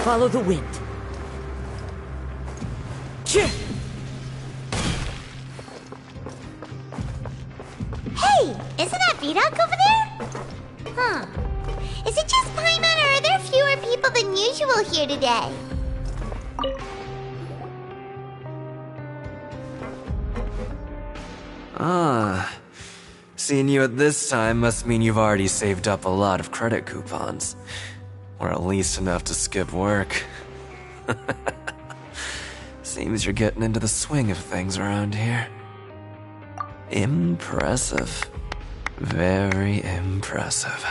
Follow the wind. Hey! Isn't that Vidoc over there? Huh. Is it just Paimon, or are there fewer people than usual here today? Ah. Seeing you at this time must mean you've already saved up a lot of credit coupons. Or at least enough to skip work. Seems you're getting into the swing of things around here. Impressive. Very impressive.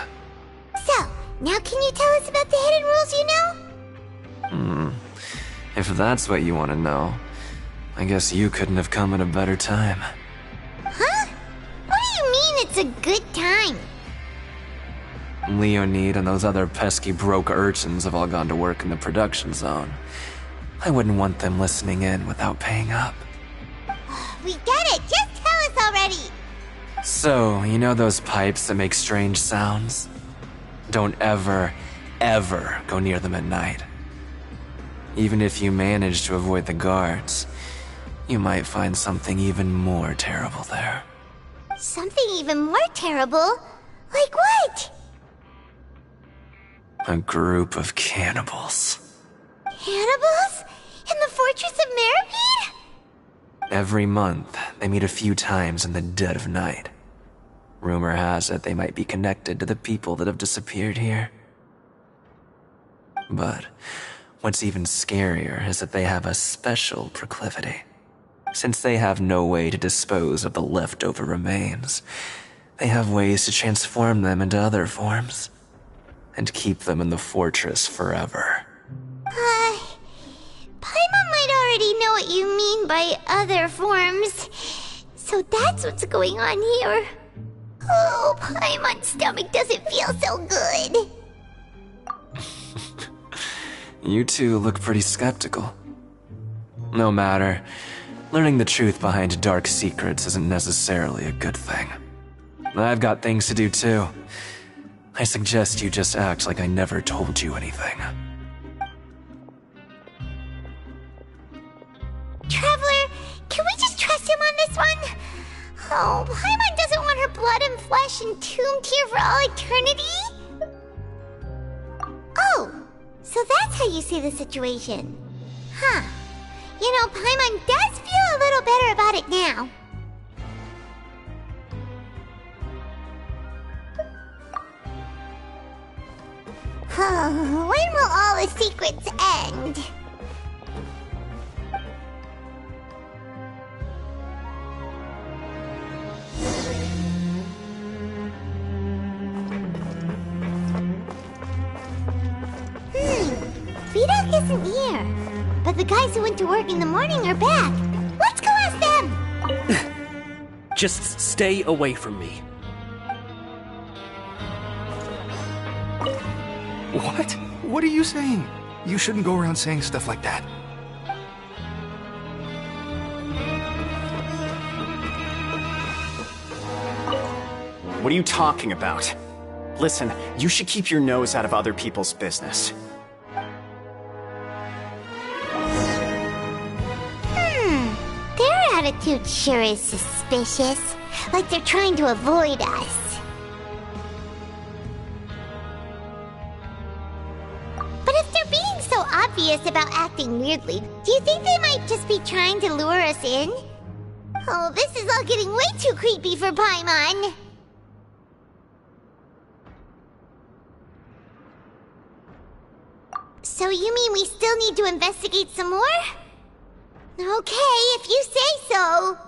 So, now can you tell us about the hidden rules you know? If that's what you want to know, I guess you couldn't have come at a better time. Huh? What do you mean it's a good time? Leonid and those other pesky broke urchins have all gone to work in the production zone. I wouldn't want them listening in without paying up. We get it! Just tell us already! So, you know those pipes that make strange sounds? Don't ever, ever go near them at night. Even if you manage to avoid the guards, you might find something even more terrible there. Something even more terrible? Like what? A group of cannibals. Cannibals? In the Fortress of Meripede? Every month, they meet a few times in the dead of night. Rumor has it they might be connected to the people that have disappeared here. But what's even scarier is that they have a special proclivity. Since they have no way to dispose of the leftover remains, they have ways to transform them into other forms. And keep them in the fortress forever. Paimon might already know what you mean by other forms. So that's what's going on here. Oh, Paimon's stomach doesn't feel so good. You two look pretty skeptical. No matter, learning the truth behind dark secrets isn't necessarily a good thing. I've got things to do too. I suggest you just act like I never told you anything. Traveler, can we just trust him on this one? Oh, Paimon doesn't want her blood and flesh entombed here for all eternity? Oh, so that's how you see the situation. Huh. You know, Paimon does feel a little better about it now. Oh, when will all the secrets end? Vidoc isn't here, but the guys who went to work in the morning are back. Let's go ask them! Just stay away from me. What? What are you saying? You shouldn't go around saying stuff like that. What are you talking about? Listen, you should keep your nose out of other people's business. Their attitude sure is suspicious. Like they're trying to avoid us. But if they're being so obvious about acting weirdly, do you think they might just be trying to lure us in? Oh, this is all getting way too creepy for Paimon. So you mean we still need to investigate some more? Okay, if you say so.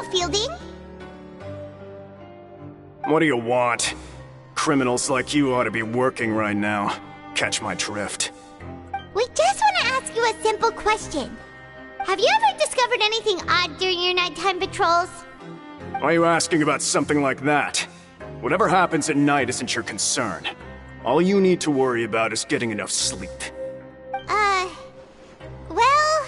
Fielding? What do you want? Criminals like you ought to be working right now. Catch my drift. We just want to ask you a simple question. Have you ever discovered anything odd during your nighttime patrols? Why are you asking about something like that? Whatever happens at night isn't your concern. All you need to worry about is getting enough sleep. Well...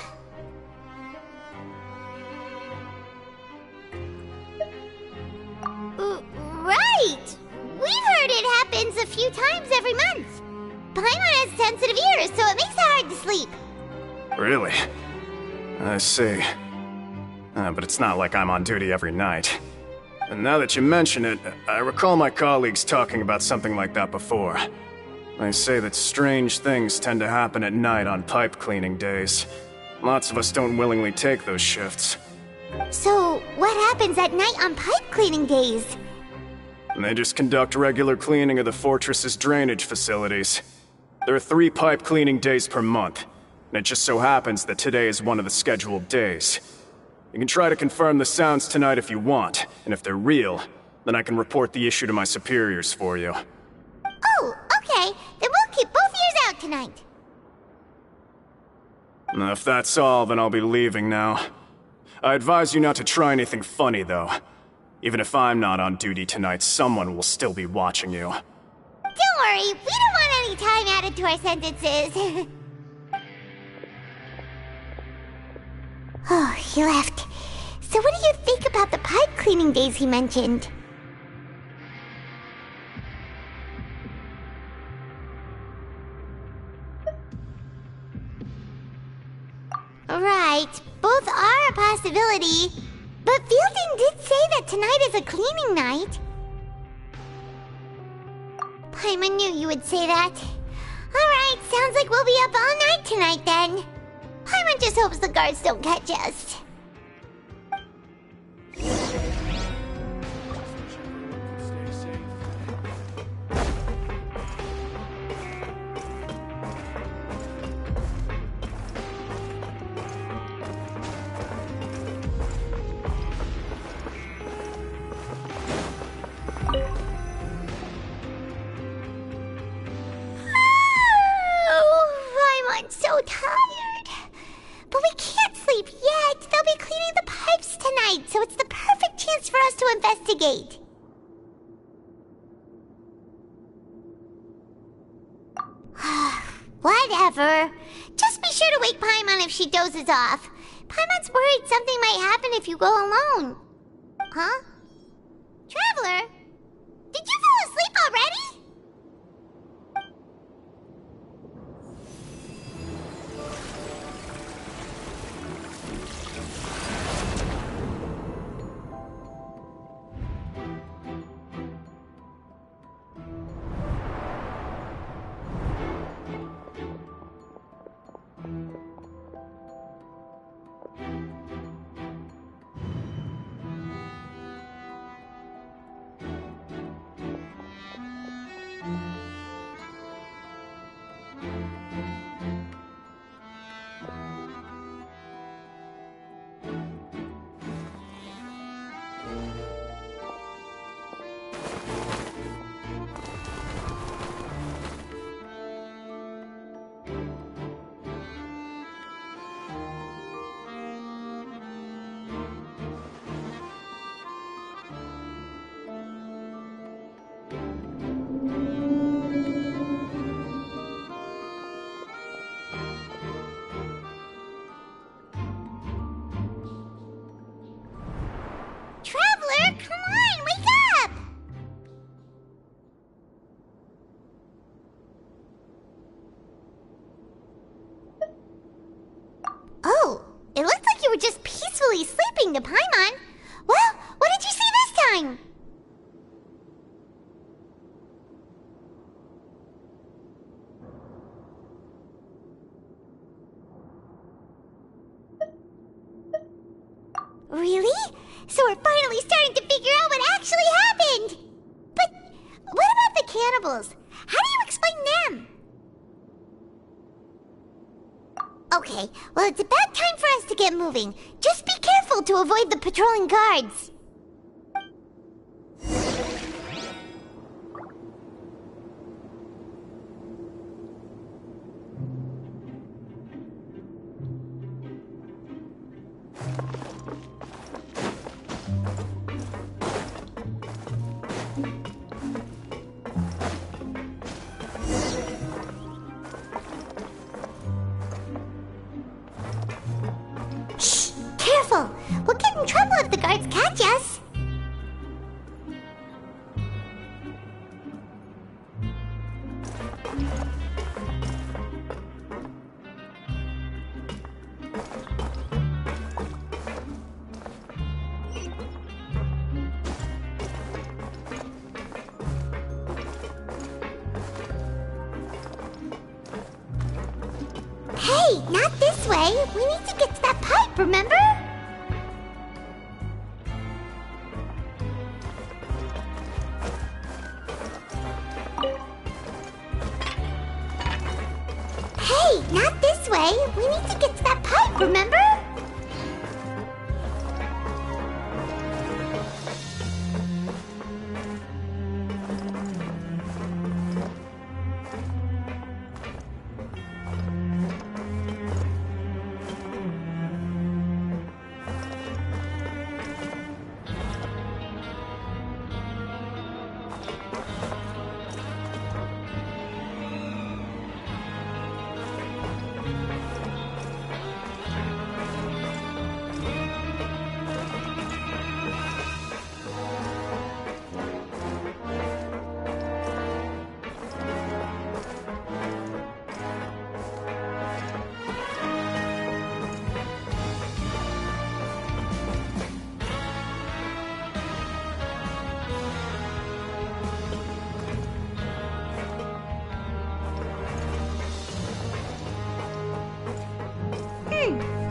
Right! We've heard it happens a few times every month. Paimon has sensitive ears, so it makes it hard to sleep. Really? I see. But it's not like I'm on duty every night. And now that you mention it, I recall my colleagues talking about something like that before. They say that strange things tend to happen at night on pipe cleaning days. Lots of us don't willingly take those shifts. So, what happens at night on pipe cleaning days? They just conduct regular cleaning of the fortress's drainage facilities. There are 3 pipe cleaning days per month, and it just so happens that today is one of the scheduled days. You can try to confirm the sounds tonight if you want, and if they're real, then I can report the issue to my superiors for you. Oh, okay. Then we'll keep both ears out tonight. If that's all, then I'll be leaving now. I advise you not to try anything funny, though. Even if I'm not on duty tonight, someone will still be watching you. Don't worry, we don't want any time added to our sentences. Oh, he left. So what do you think about the pipe cleaning days he mentioned? Right, both are a possibility. But Fielding did say that tonight is a cleaning night. Paimon knew you would say that. Alright, sounds like we'll be up all night tonight then. Paimon just hopes the guards don't catch us. I'm so tired. But we can't sleep yet. They'll be cleaning the pipes tonight, so it's the perfect chance for us to investigate. Whatever. Just be sure to wake Paimon if she dozes off. Paimon's worried something might happen if you go alone. Huh? Traveler? Did you fall asleep already? Traveler, come on, wake up! Oh, it looked like you were just peacefully sleeping to Paimon. Well, what did you see this time? Really? So we're finally starting to figure out what actually happened! But what about the cannibals? How do you explain them? Okay, well it's about time for us to get moving. Just be careful to avoid the patrolling guards. Careful! We'll get in trouble if the guards catch us! Hey, not this way! We need to get to that pipe, remember? Hey, not this way. We need to get to that pipe, remember?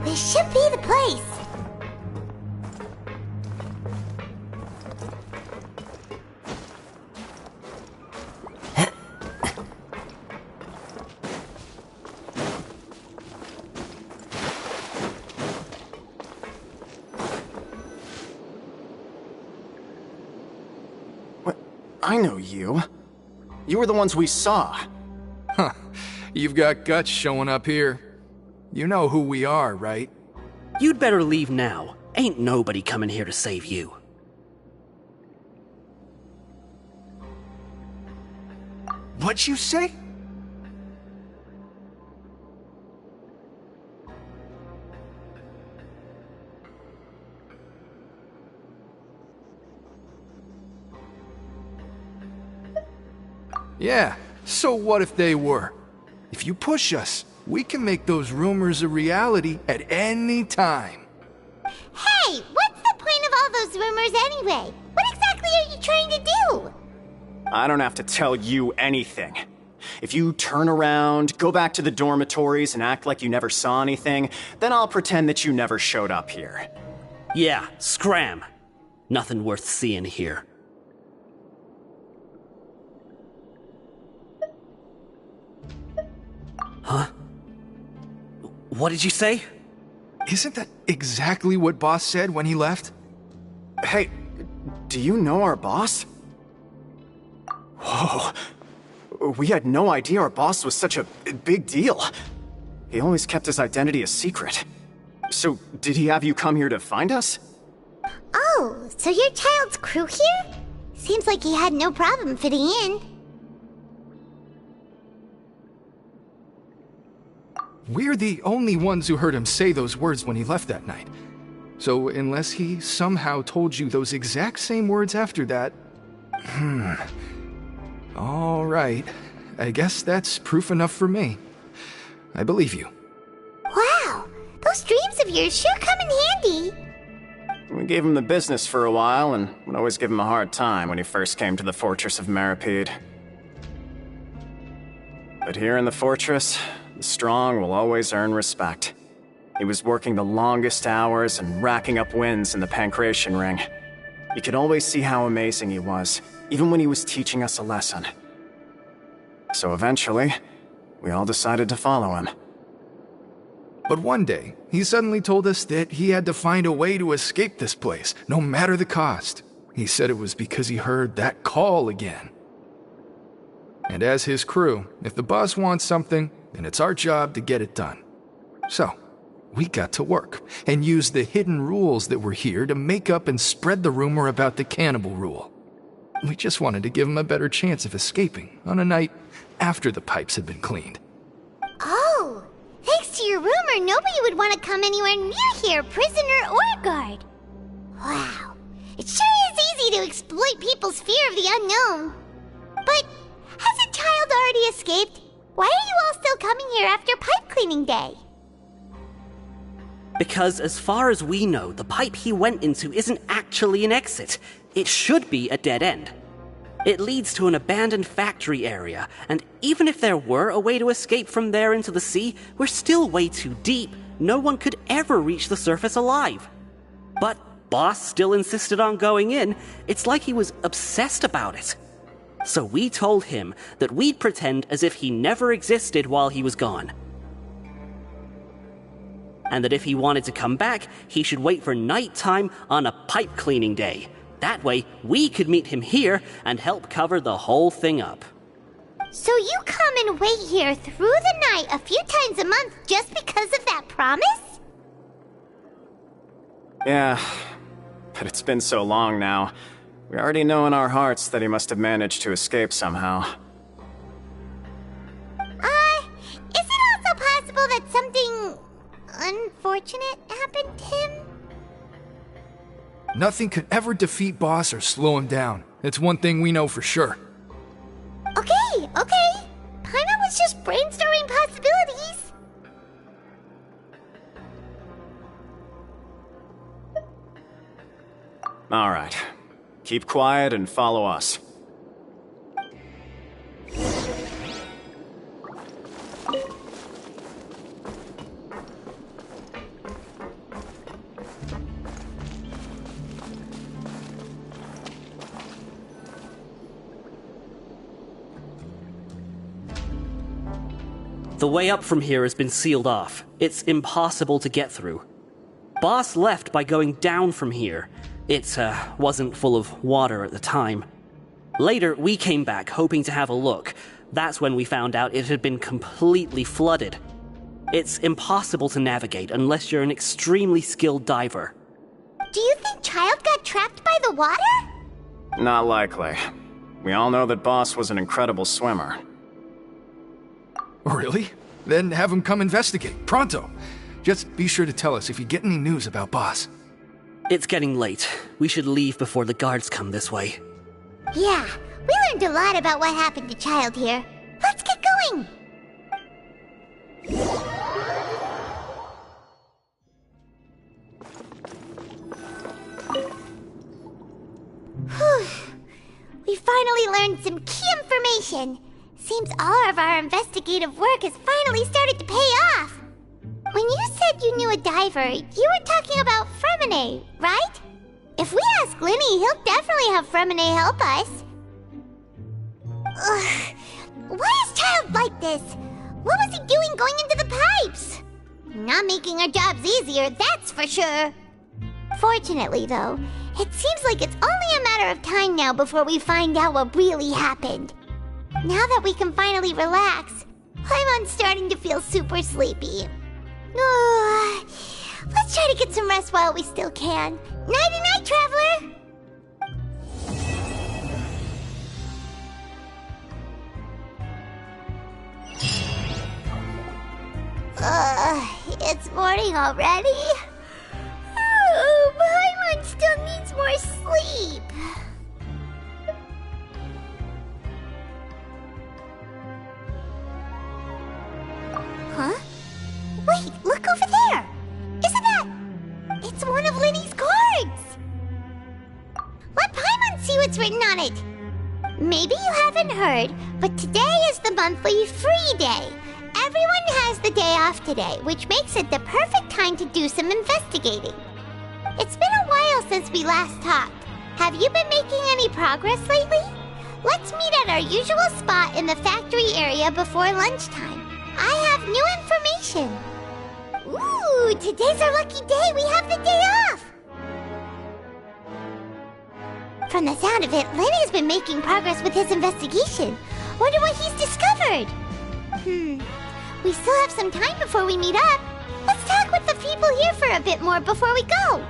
This should be the place. What? I know you. You were the ones we saw. Huh. You've got guts showing up here. You know who we are, right? You'd better leave now. Ain't nobody coming here to save you. What'd you say? Yeah, so what if they were? If you push us, we can make those rumors a reality at any time. Hey, what's the point of all those rumors anyway? What exactly are you trying to do? I don't have to tell you anything. If you turn around, go back to the dormitories and act like you never saw anything, then I'll pretend that you never showed up here. Yeah, scram. Nothing worth seeing here. Huh? What did you say? Isn't that exactly what Boss said when he left? Hey, do you know our boss? Whoa. We had no idea our boss was such a big deal. He always kept his identity a secret. So, did he have you come here to find us? Oh, so your child's crew here? Seems like he had no problem fitting in. We're the only ones who heard him say those words when he left that night. So unless he somehow told you those exact same words after that... All right. I guess that's proof enough for me. I believe you. Wow, those dreams of yours sure come in handy. We gave him the business for a while and would always give him a hard time when he first came to the fortress of Meripede. But here in the fortress, the strong will always earn respect. He was working the longest hours and racking up wins in the Pancration Ring. You could always see how amazing he was, even when he was teaching us a lesson. So eventually, we all decided to follow him. But one day, he suddenly told us that he had to find a way to escape this place, no matter the cost. He said it was because he heard that call again. And as his crew, if the boss wants something, then it's our job to get it done. So, we got to work, and used the hidden rules that were here to make up and spread the rumor about the cannibal rule. We just wanted to give him a better chance of escaping on a night after the pipes had been cleaned. Oh, thanks to your rumor, nobody would want to come anywhere near here, prisoner or guard. Wow, it sure is easy to exploit people's fear of the unknown. But has a child already escaped? Why are you all still coming here after pipe cleaning day? Because as far as we know, the pipe he went into isn't actually an exit. It should be a dead end. It leads to an abandoned factory area, and even if there were a way to escape from there into the sea, we're still way too deep. No one could ever reach the surface alive. But Boss still insisted on going in. It's like he was obsessed about it. So we told him that we'd pretend as if he never existed while he was gone. And that if he wanted to come back, he should wait for nighttime on a pipe cleaning day. That way, we could meet him here and help cover the whole thing up. So you come and wait here through the night a few times a month just because of that promise? Yeah, but it's been so long now. We already know in our hearts that he must have managed to escape somehow. Is it also possible that something unfortunate happened to him? Nothing could ever defeat Boss or slow him down. It's one thing we know for sure. Okay. Paimon was just brainstorming possibilities. All right. Keep quiet and follow us. The way up from here has been sealed off. It's impossible to get through. Boss left by going down from here. It wasn't full of water at the time. Later, we came back hoping to have a look. That's when we found out it had been completely flooded. It's impossible to navigate unless you're an extremely skilled diver. Do you think Child got trapped by the water? Not likely. We all know that Boss was an incredible swimmer. Really? Then have him come investigate, pronto. Just be sure to tell us if you get any news about Boss. It's getting late. We should leave before the guards come this way. Yeah, We learned a lot about what happened to Child here. Let's get going! Whew. We finally learned some key information. Seems all of our investigative work has finally started to pay off. When you said you knew a diver, you were talking about Fremine, right? If we ask Linny, he'll definitely have Fremine help us. Ugh. Why is Child like this? What was he doing going into the pipes? Not making our jobs easier, that's for sure. Fortunately, though, it seems like it's only a matter of time now before we find out what really happened. Now that we can finally relax, I'm starting to feel super sleepy. Let's try to get some rest while we still can. Nighty-night, traveler! It's morning already? Paimon still needs more sleep. Huh? Wait, look over there! Isn't that... It's one of Linny's cards! Let Paimon see what's written on it. Maybe you haven't heard, but today is the monthly free day. Everyone has the day off today, which makes it the perfect time to do some investigating. It's been a while since we last talked. Have you been making any progress lately? Let's meet at our usual spot in the factory area before lunchtime. I have new information. Ooh, today's our lucky day. We have the day off. From the sound of it, Lenny's been making progress with his investigation. Wonder what he's discovered. We still have some time before we meet up. Let's talk with the people here for a bit more before we go.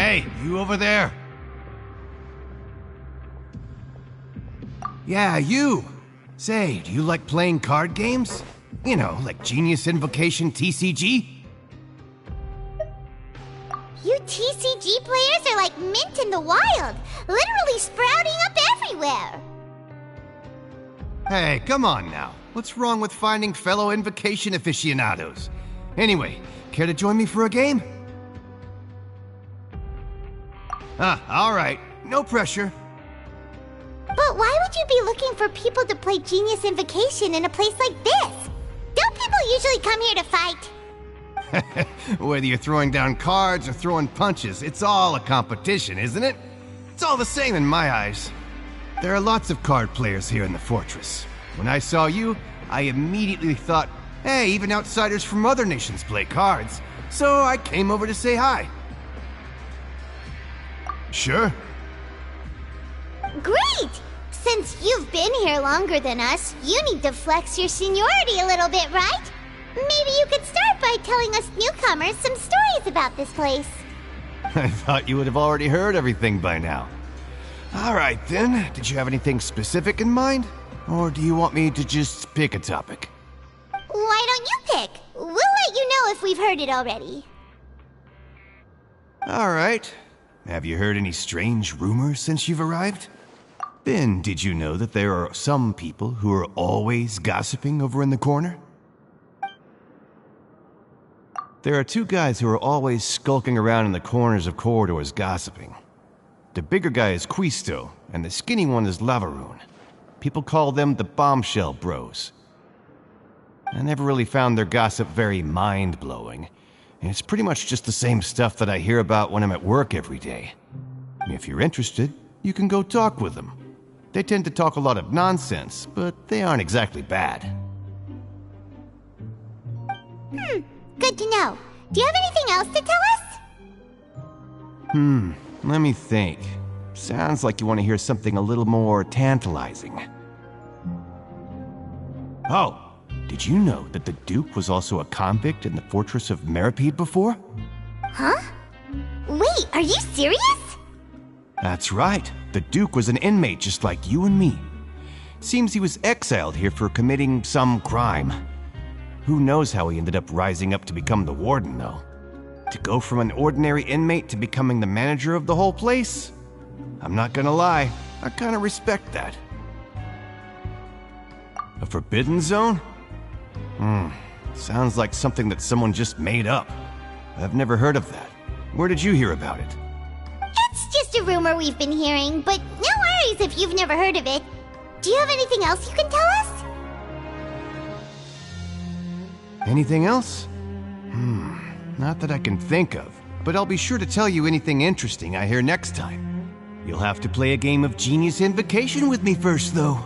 Hey, you over there! Yeah, you! Say, do you like playing card games? You know, like Genius Invocation TCG? You TCG players are like mint in the wild, literally sprouting up everywhere. Hey, come on now. What's wrong with finding fellow Invocation aficionados? Anyway, care to join me for a game? Alright. No pressure. But why would you be looking for people to play Genius Invocation in a place like this? Don't people usually come here to fight? Whether you're throwing down cards or throwing punches, it's all a competition, isn't it? It's all the same in my eyes. There are lots of card players here in the fortress. When I saw you, I immediately thought, hey, even outsiders from other nations play cards. So I came over to say hi. Sure. Great! Since you've been here longer than us, you need to flex your seniority a little bit, right? Maybe you could start by telling us newcomers some stories about this place. I thought you would have already heard everything by now. All right then, did you have anything specific in mind? Or do you want me to just pick a topic? Why don't you pick? We'll let you know if we've heard it already. All right. Have you heard any strange rumors since you've arrived? Then, did you know that there are some people who are always gossiping over in the corner? There are two guys who are always skulking around in the corners of corridors gossiping. The bigger guy is Quisto, and the skinny one is Lavaroon. People call them the Bombshell Bros. I never really found their gossip very mind-blowing, and it's pretty much just the same stuff that I hear about when I'm at work every day. If you're interested, you can go talk with them. They tend to talk a lot of nonsense, but they aren't exactly bad. Good to know. Do you have anything else to tell us? Let me think. Sounds like you want to hear something a little more tantalizing. Oh, did you know that the Duke was also a convict in the fortress of Meripede before? Huh? Wait, are you serious? That's right. The Duke was an inmate just like you and me. Seems he was exiled here for committing some crime. Who knows how he ended up rising up to become the warden, though. To go from an ordinary inmate to becoming the manager of the whole place? I'm not gonna lie, I kinda respect that. A forbidden zone? Sounds like something that someone just made up. I've never heard of that. Where did you hear about it? It's just a rumor we've been hearing, but no worries if you've never heard of it. Do you have anything else you can tell us? Anything else? Not that I can think of, but I'll be sure to tell you anything interesting I hear next time. You'll have to play a game of Genius Invocation with me first, though.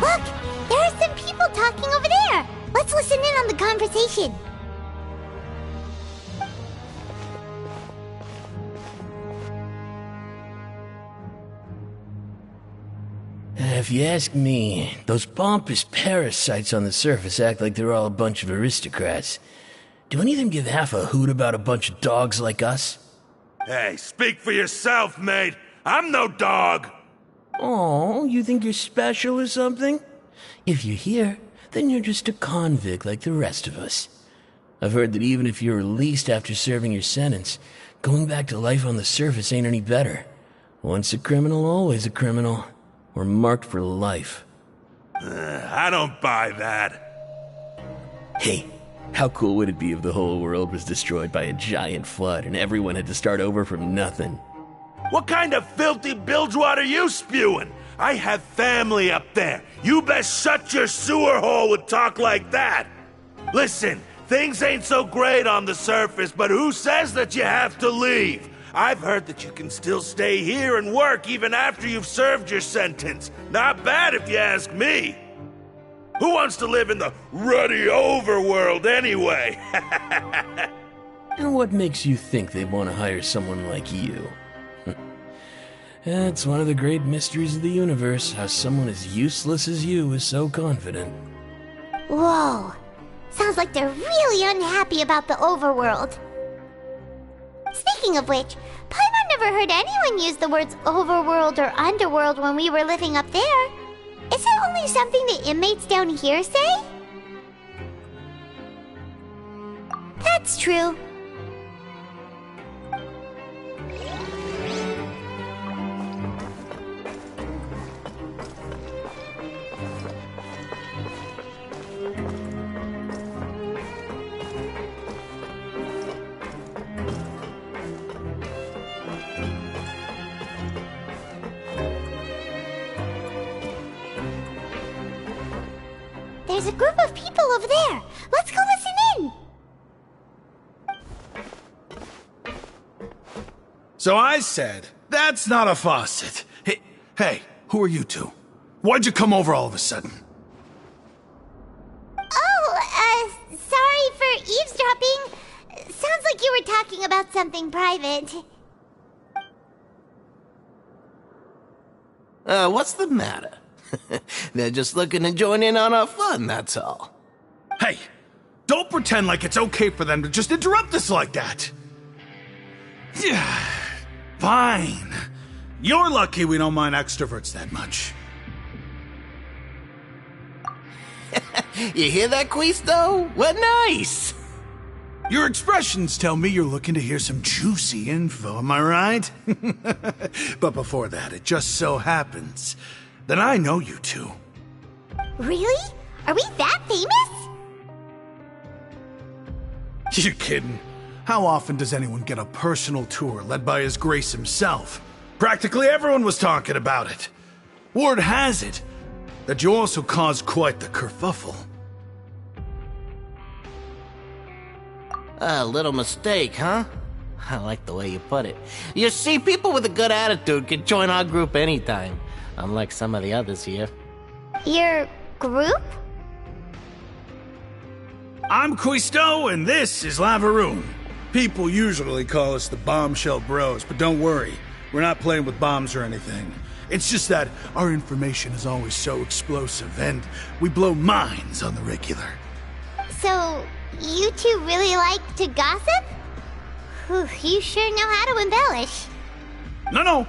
Look! There are some people talking over there! Let's listen in on the conversation. If you ask me, those pompous parasites on the surface act like they're all a bunch of aristocrats. Do any of them give half a hoot about a bunch of dogs like us? Hey, speak for yourself, mate. I'm no dog. Oh, you think you're special or something? If you're here, then you're just a convict like the rest of us. I've heard that even if you're released after serving your sentence, going back to life on the surface ain't any better. Once a criminal, always a criminal. We're marked for life. I don't buy that. Hey, how cool would it be if the whole world was destroyed by a giant flood and everyone had to start over from nothing? What kind of filthy bilge water you spewing? I have family up there. You best shut your sewer hole with talk like that. Listen, things ain't so great on the surface, but who says that you have to leave? I've heard that you can still stay here and work even after you've served your sentence. Not bad if you ask me. Who wants to live in the ruddy overworld anyway? And what makes you think they want to hire someone like you? It's one of the great mysteries of the universe, how someone as useless as you is so confident. Whoa. Sounds like they're really unhappy about the overworld. Speaking of which, Paimon never heard anyone use the words overworld or underworld when we were living up there. Is it only something the inmates down here say? That's true. There's a group of people over there. Let's go listen in. So I said, that's not a faucet. Hey, who are you two? Why'd you come over all of a sudden? Oh, sorry for eavesdropping. Sounds like you were talking about something private. What's the matter? They're just looking to join in on our fun, that's all. Hey, don't pretend like it's okay for them to just interrupt us like that. Yeah, fine. You're lucky we don't mind extroverts that much. You hear that, Quisto? What nice! Your expressions tell me you're looking to hear some juicy info, am I right? But before that, it just so happens that I know you two. Really? Are we that famous? You're kidding. How often does anyone get a personal tour led by His Grace himself? Practically everyone was talking about it. Word has it that you also caused quite the kerfuffle. A little mistake, huh? I like the way you put it. You see, people with a good attitude can join our group anytime, unlike some of the others here. Your group? I'm Quisto, and this is Lavaroon. People usually call us the Bombshell Bros, but don't worry, we're not playing with bombs or anything. It's just that our information is always so explosive, and we blow minds on the regular. So, you two really like to gossip? Whew, you sure know how to embellish. No,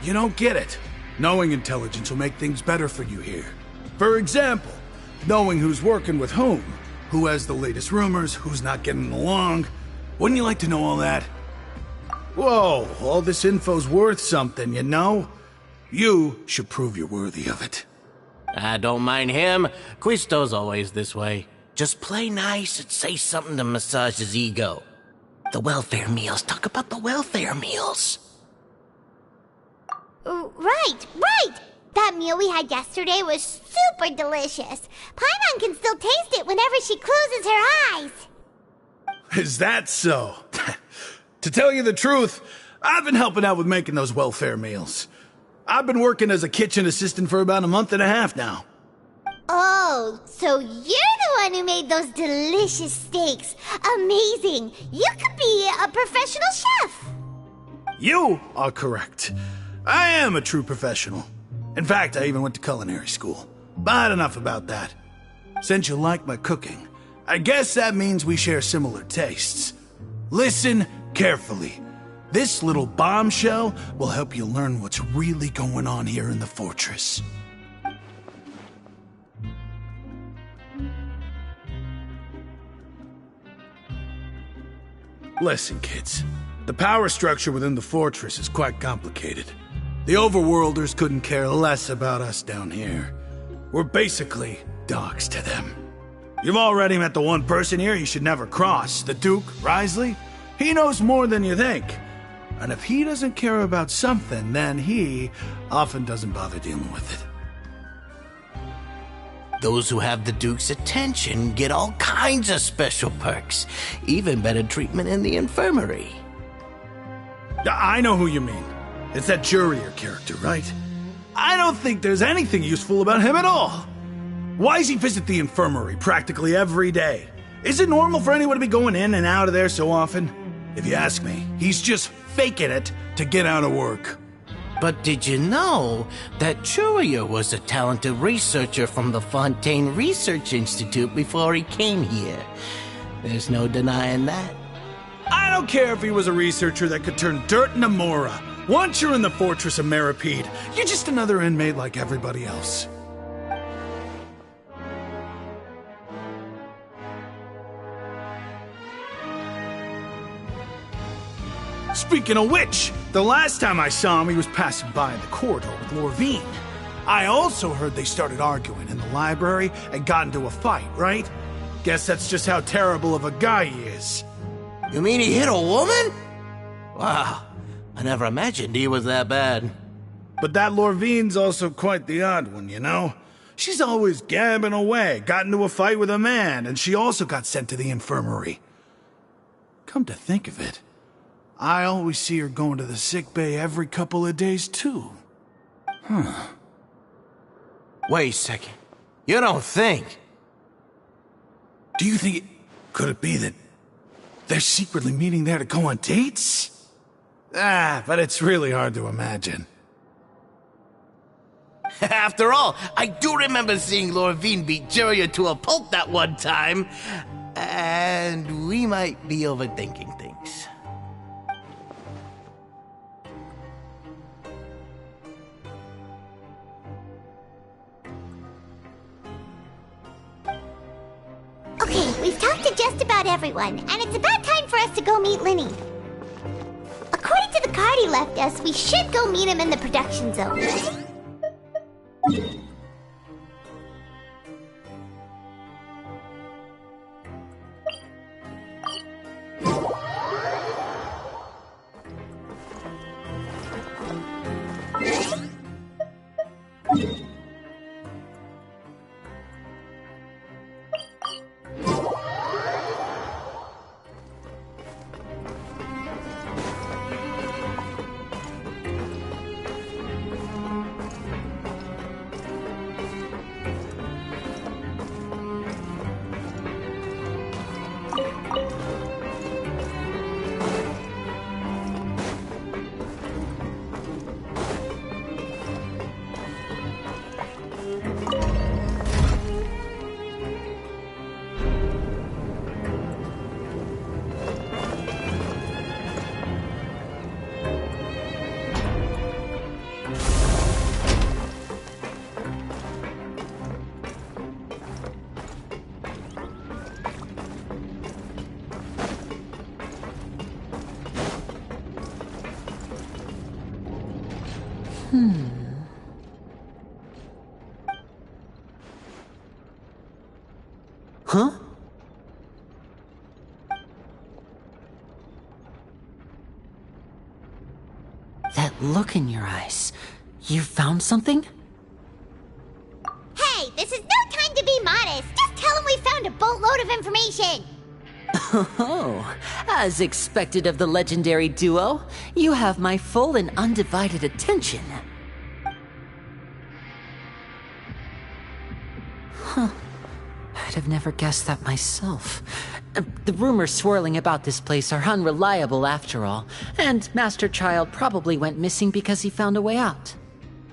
you don't get it. Knowing intelligence will make things better for you here. For example, knowing who's working with whom, who has the latest rumors, who's not getting along. Wouldn't you like to know all that? Whoa, all this info's worth something, you know? You should prove you're worthy of it. I don't mind him. Quisto's always this way. Just play nice and say something to massage his ego. The welfare meals. Talk about the welfare meals. Right. That meal we had yesterday was super delicious. Paimon can still taste it whenever she closes her eyes. Is that so? To tell you the truth, I've been helping out with making those welfare meals. I've been working as a kitchen assistant for about a month and a half now. Oh, so you're the one who made those delicious steaks. Amazing. You could be a professional chef. You are correct. I am a true professional. In fact, I even went to culinary school. But enough about that. Since you like my cooking, I guess that means we share similar tastes. Listen carefully. This little bombshell will help you learn what's really going on here in the fortress. Listen, kids. The power structure within the fortress is quite complicated. The overworlders couldn't care less about us down here. We're basically dogs to them. You've already met the one person here you should never cross, the Duke, Risley. He knows more than you think. And if he doesn't care about something, then he often doesn't bother dealing with it. Those who have the Duke's attention get all kinds of special perks, even better treatment in the infirmary. I know who you mean. It's that Jurier character, right? I don't think there's anything useful about him at all. Why does he visit the infirmary practically every day? Is it normal for anyone to be going in and out of there so often? If you ask me, he's just faking it to get out of work. But did you know that Jurier was a talented researcher from the Fontaine Research Institute before he came here? There's no denying that. I don't care if he was a researcher that could turn dirt into Mora. Once you're in the fortress of Meripede, you're just another inmate like everybody else. Speaking of which, the last time I saw him, he was passing by in the corridor with Lorvine. I also heard they started arguing in the library and got into a fight, right? Guess that's just how terrible of a guy he is. You mean he hit a woman? Wow, I never imagined he was that bad. But that Lorvine's also quite the odd one, you know? She's always gabbing away, got into a fight with a man, and she also got sent to the infirmary. Come to think of it, I always see her going to the sick bay every couple of days, too. Huh. Wait a second. You don't think? Do you think could it be that they're secretly meeting there to go on dates? But it's really hard to imagine. After all, I do remember seeing Lorvine beat Jurier to a pulp that one time. And we might be overthinking things. Okay, we've talked to just about everyone, and it's about time for us to go meet Linny. According to the card he left us, we should go meet him in the production zone. Huh? That look in your eyes. You found something? Hey, this is no time to be modest. Just tell him we found a boatload of information. Oh, as expected of the legendary duo, you have my full and undivided attention. Huh. I'd have never guessed that myself. The rumors swirling about this place are unreliable after all, and Master Child probably went missing because he found a way out.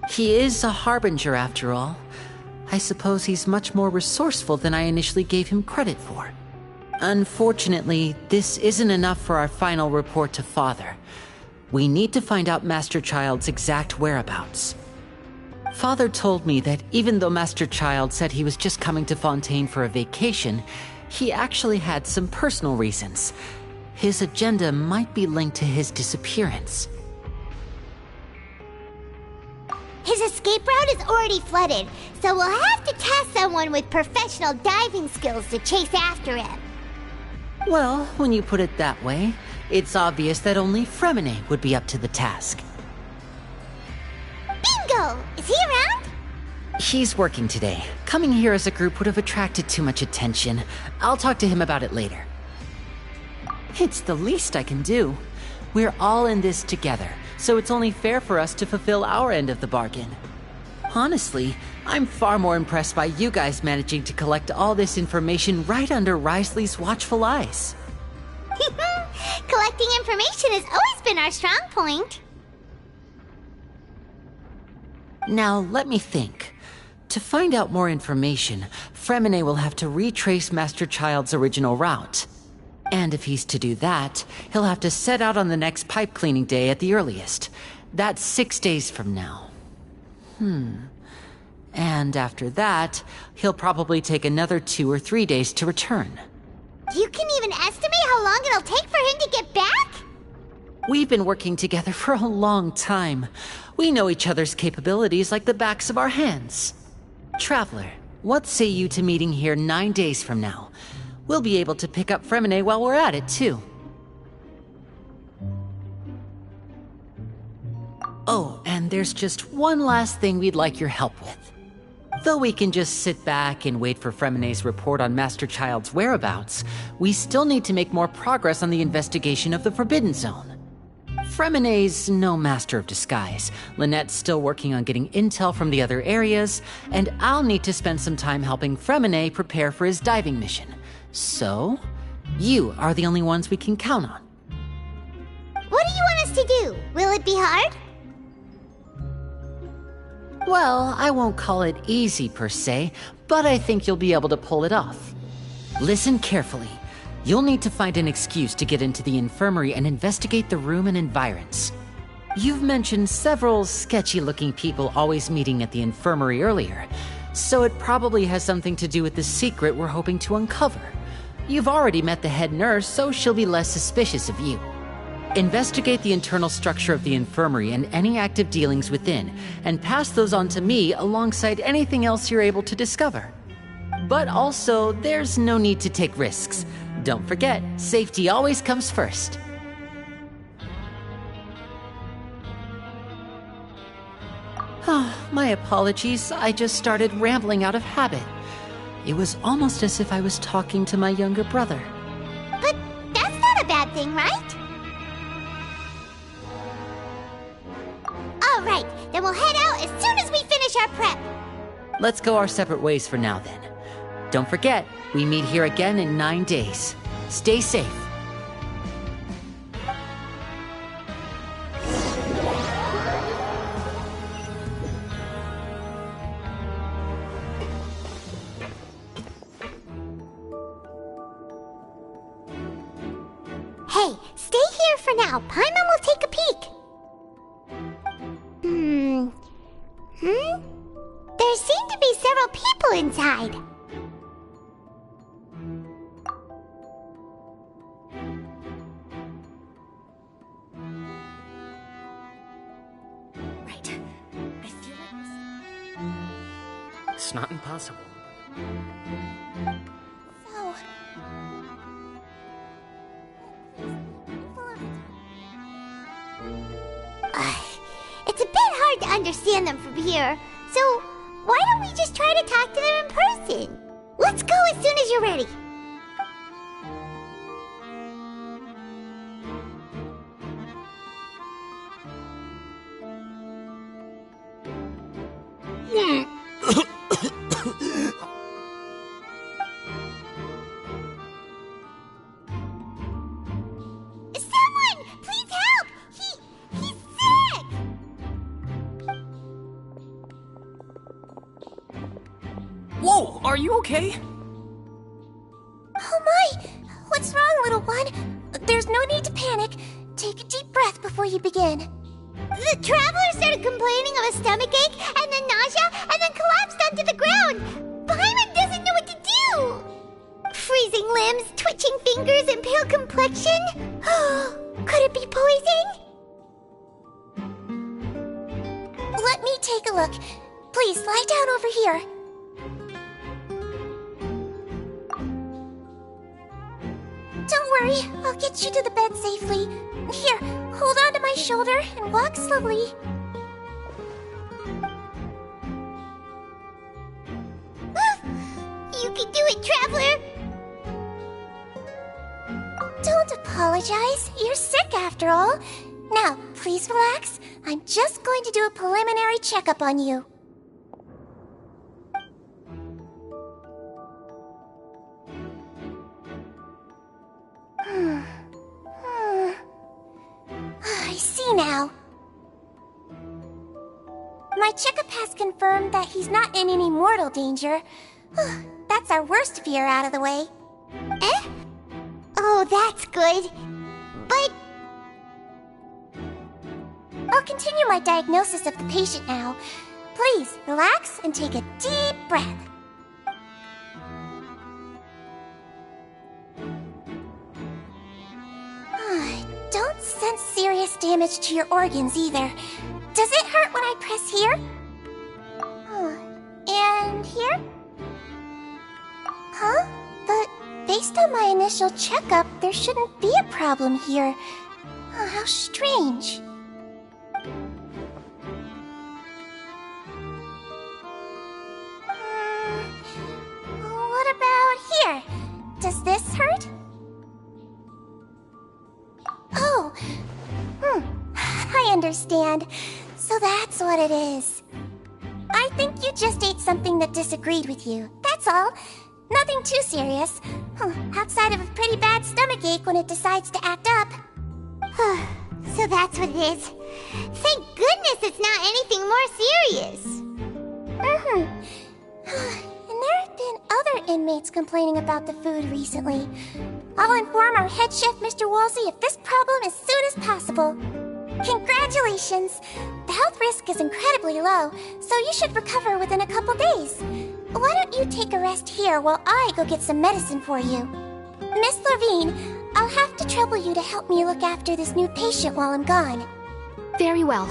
He is a harbinger after all. I suppose he's much more resourceful than I initially gave him credit for. Unfortunately, this isn't enough for our final report to Father. We need to find out Master Child's exact whereabouts. Father told me that even though Master Child said he was just coming to Fontaine for a vacation, he actually had some personal reasons. His agenda might be linked to his disappearance. His escape route is already flooded, so we'll have to task someone with professional diving skills to chase after him. Well, when you put it that way, it's obvious that only Fremine would be up to the task. Bingo! Is he around? He's working today. Coming here as a group would have attracted too much attention. I'll talk to him about it later. It's the least I can do. We're all in this together, so it's only fair for us to fulfill our end of the bargain. Honestly, I'm far more impressed by you guys managing to collect all this information right under Risley's watchful eyes. Collecting information has always been our strong point. Now, let me think. To find out more information, Fremine will have to retrace Master Child's original route. And if he's to do that, he'll have to set out on the next pipe cleaning day at the earliest. That's 6 days from now. And after that, he'll probably take another 2 or 3 days to return. You can even estimate how long it'll take for him to get back? We've been working together for a long time. We know each other's capabilities like the backs of our hands. Traveler, what say you to meeting here 9 days from now? We'll be able to pick up Fremine while we're at it, too. Oh, and there's just one last thing we'd like your help with. Though we can just sit back and wait for Fremine's report on Master Child's whereabouts, we still need to make more progress on the investigation of the Forbidden Zone. Fremine's no master of disguise. Lynette's still working on getting intel from the other areas, and I'll need to spend some time helping Fremine prepare for his diving mission. So, you are the only ones we can count on. What do you want us to do? Will it be hard? Well, I won't call it easy per se, but I think you'll be able to pull it off. Listen carefully. You'll need to find an excuse to get into the infirmary and investigate the room and environs. You've mentioned several sketchy-looking people always meeting at the infirmary earlier, so it probably has something to do with the secret we're hoping to uncover. You've already met the head nurse, so she'll be less suspicious of you. Investigate the internal structure of the infirmary and any active dealings within, and pass those on to me alongside anything else you're able to discover. But also, there's no need to take risks. Don't forget, safety always comes first. My apologies, I just started rambling out of habit. It was almost as if I was talking to my younger brother. But that's not a bad thing, right? All right, then we'll head out as soon as we finish our prep. Let's go our separate ways for now, then. Don't forget, we meet here again in 9 days. Stay safe. Hey, stay here for now. Paimon will take a peek. There seem to be several people inside. Right. I feel like it's not impossible. So... it's a bit hard to understand them from here, so why don't we just try to talk to them in person? Let's go as soon as you're ready. Someone, please help! He's sick! Whoa, are you okay? Oh my! What's wrong, little one? There's no need to panic. Take a deep breath before you begin. The traveler started complaining of a stomachache, and then nausea, and then collapsed onto the ground. Paimon doesn't know what to do. Freezing limbs, twitching fingers, and pale complexion? Could it be poison? Let me take a look. Please, lie down over here. Don't worry, I'll get you to the bed safely. Here, hold on to my shoulder and walk slowly. traveler! Don't apologize. You're sick after all. Now, please relax. I'm just going to do a preliminary checkup on you. I see now. My checkup has confirmed that he's not in any mortal danger. That's our worst fear out of the way. Eh? Oh, that's good. But... I'll continue my diagnosis of the patient now. Please, relax and take a deep breath. Don't sense serious damage to your organs either. Does it hurt when I press here? And here? Huh? But based on my initial checkup, there shouldn't be a problem here. How strange. What about here? Does this hurt? Oh, I understand. So that's what it is. I think you just ate something that disagreed with you. That's all. Nothing too serious. Outside of a pretty bad stomachache when it decides to act up. So that's what it is. Thank goodness it's not anything more serious. And there have been other inmates complaining about the food recently. I'll inform our head chef, Mr. Woolsey, of this problem as soon as possible. Congratulations! The health risk is incredibly low, so you should recover within a couple days. Why don't you take a rest here while I go get some medicine for you? Miss Levine, I'll have to trouble you to help me look after this new patient while I'm gone. Very well.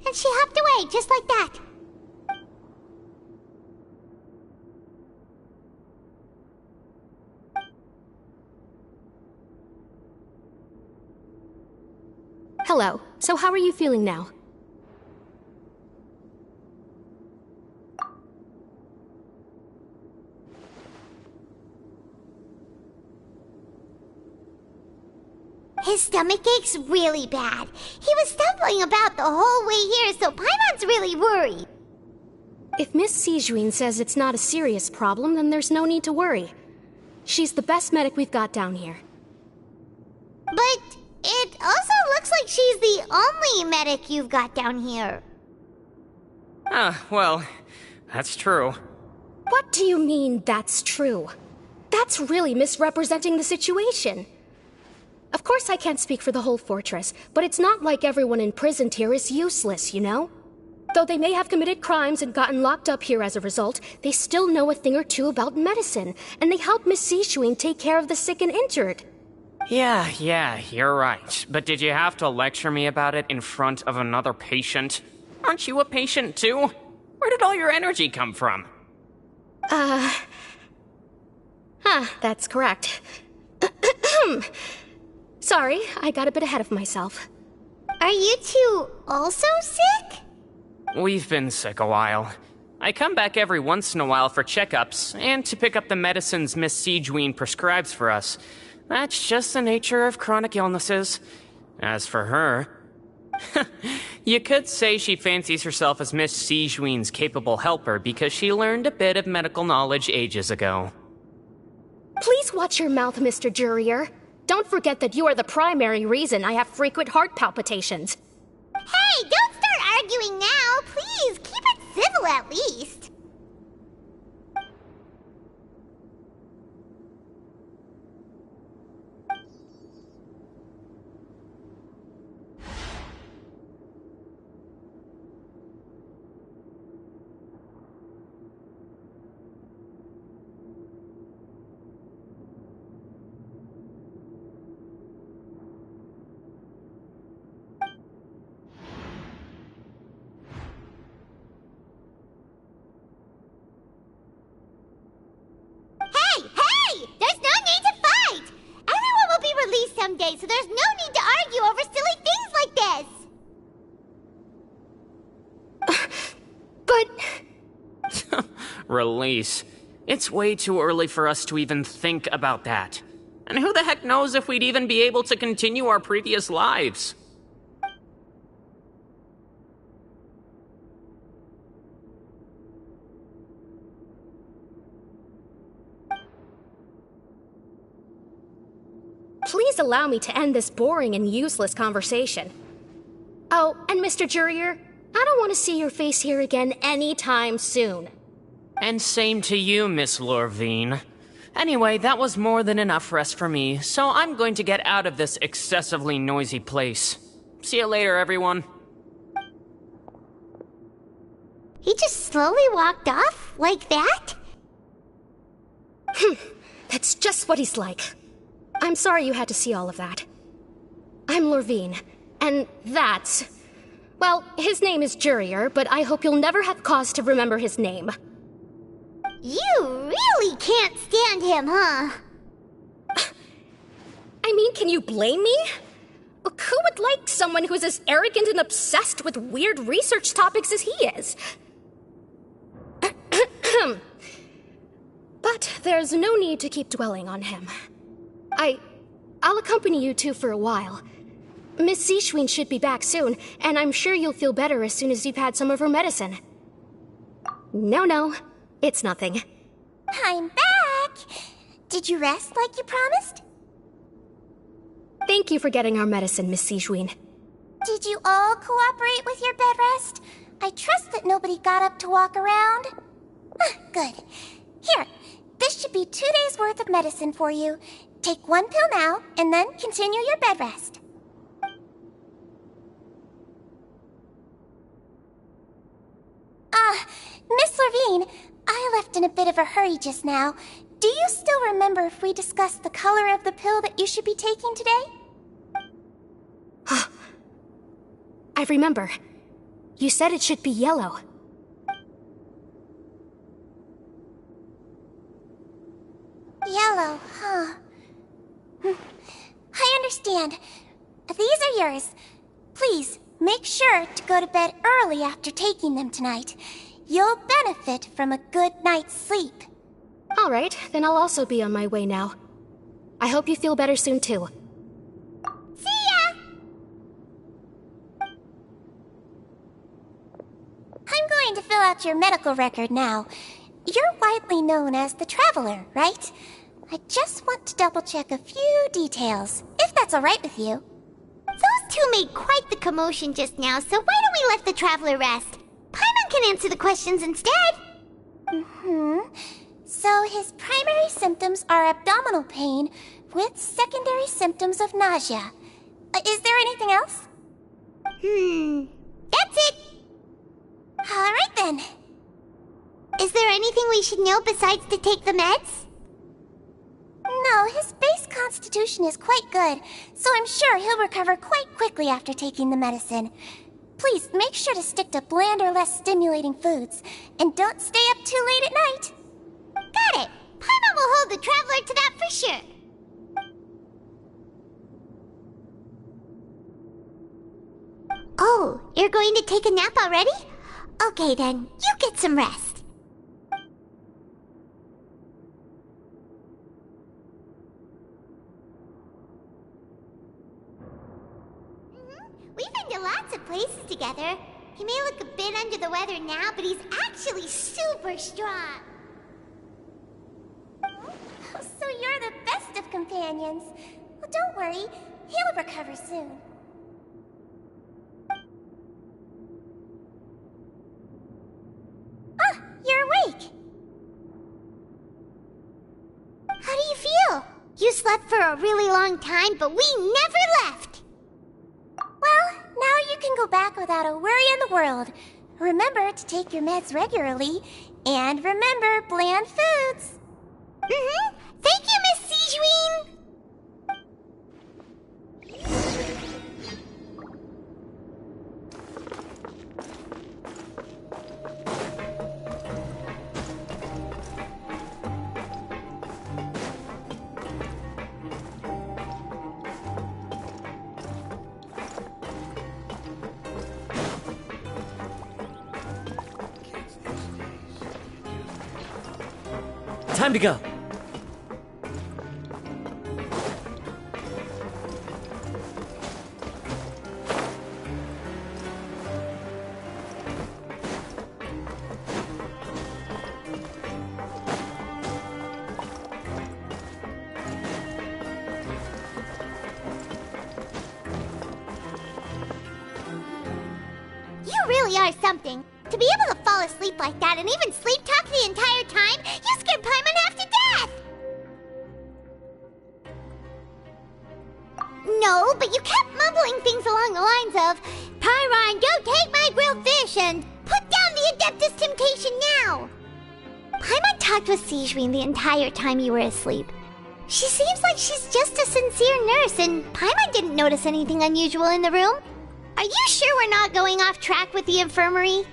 And she hopped away just like that. Hello. So how are you feeling now? His stomach ache's really bad. He was stumbling about the whole way here, so Paimon's really worried. If Miss Sijuin says it's not a serious problem, then there's no need to worry. She's the best medic we've got down here. But it also looks like she's the only medic you've got down here. Well, that's true. What do you mean, that's true? That's really misrepresenting the situation. Of course I can't speak for the whole fortress, but it's not like everyone imprisoned here is useless, you know? Though they may have committed crimes and gotten locked up here as a result, they still know a thing or two about medicine, and they help Miss Sijuin take care of the sick and injured. Yeah, you're right. But did you have to lecture me about it in front of another patient? Aren't you a patient too? Where did all your energy come from? That's correct. Sorry, I got a bit ahead of myself. Are you two also sick? We've been sick a while. I come back every once in a while for checkups, and to pick up the medicines Miss Sijuin prescribes for us. That's just the nature of chronic illnesses. As for her... you could say she fancies herself as Miss Sijuin's capable helper because she learned a bit of medical knowledge ages ago. Please watch your mouth, Mr. Jurier. Don't forget that you are the primary reason I have frequent heart palpitations. Hey, don't start arguing now! Please, keep it civil at least! Someday, so there's no need to argue over silly things like this! But... Release. It's way too early for us to even think about that. And who the heck knows if we'd even be able to continue our previous lives? Please allow me to end this boring and useless conversation. Oh, and Mr. Jurier, I don't want to see your face here again anytime soon. And same to you, Miss Lorvine. Anyway, that was more than enough rest for me, so I'm going to get out of this excessively noisy place. See you later, everyone. He just slowly walked off like that? That's just what he's like. I'm sorry you had to see all of that. I'm Lorvine, and that's... Well, his name is Jurier, but I hope you'll never have cause to remember his name. You really can't stand him, huh? I mean, can you blame me? Look, who would like someone who's as arrogant and obsessed with weird research topics as he is? But there's no need to keep dwelling on him. I'll accompany you two for a while. Miss Seashween should be back soon, and I'm sure you'll feel better as soon as you've had some of her medicine. No, it's nothing. I'm back! Did you rest like you promised? Thank you for getting our medicine, Miss Seashween. Did you all cooperate with your bed rest? I trust that nobody got up to walk around. Good. Here, this should be 2 days' worth of medicine for you. Take 1 pill now, and then continue your bed rest. Miss Lorvine, I left in a bit of a hurry just now. Do you still remember if we discussed the color of the pill that you should be taking today? I remember. You said it should be yellow. Yellow, huh? I understand. These are yours. Please, make sure to go to bed early after taking them tonight. You'll benefit from a good night's sleep. All right, then I'll also be on my way now. I hope you feel better soon, too. See ya! I'm going to fill out your medical record now. You're widely known as the Traveler, right? I just want to double-check a few details, if that's all right with you. Those two made quite the commotion just now, so why don't we let the Traveler rest? Paimon can answer the questions instead. So his primary symptoms are abdominal pain with secondary symptoms of nausea. Is there anything else? That's it. All right then. Is there anything we should know besides to take the meds? No, his base constitution is quite good, so I'm sure he'll recover quite quickly after taking the medicine. Please make sure to stick to bland or less stimulating foods, and don't stay up too late at night. Got it. Paimon will hold the Traveler to that for sure. Oh, you're going to take a nap already? Okay then, you get some rest. We've been to lots of places together. He may look a bit under the weather now, but he's actually super strong. So you're the best of companions. Well, don't worry. He'll recover soon. Ah, you're awake. How do you feel? You slept for a really long time, but we never left. Well, now you can go back without a worry in the world. Remember to take your meds regularly, and remember bland foods. Thank you, Miss Seashween! time to go. You really are something. To be able to fall asleep like that and even sleep talk the entire time, you scared Paimon half to death! No, but you kept mumbling things along the lines of, Pyron, go take my grilled fish and put down the Adeptus Temptation now! Paimon talked with Sigewinne the entire time you were asleep. She seems like she's just a sincere nurse, and Paimon didn't notice anything unusual in the room. Are you sure we're not going off track with the infirmary?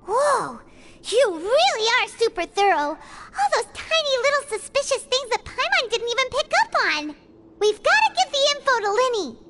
Whoa! You really are super thorough! All those tiny little suspicious things that Paimon didn't even pick up on! We've gotta give the info to Linny!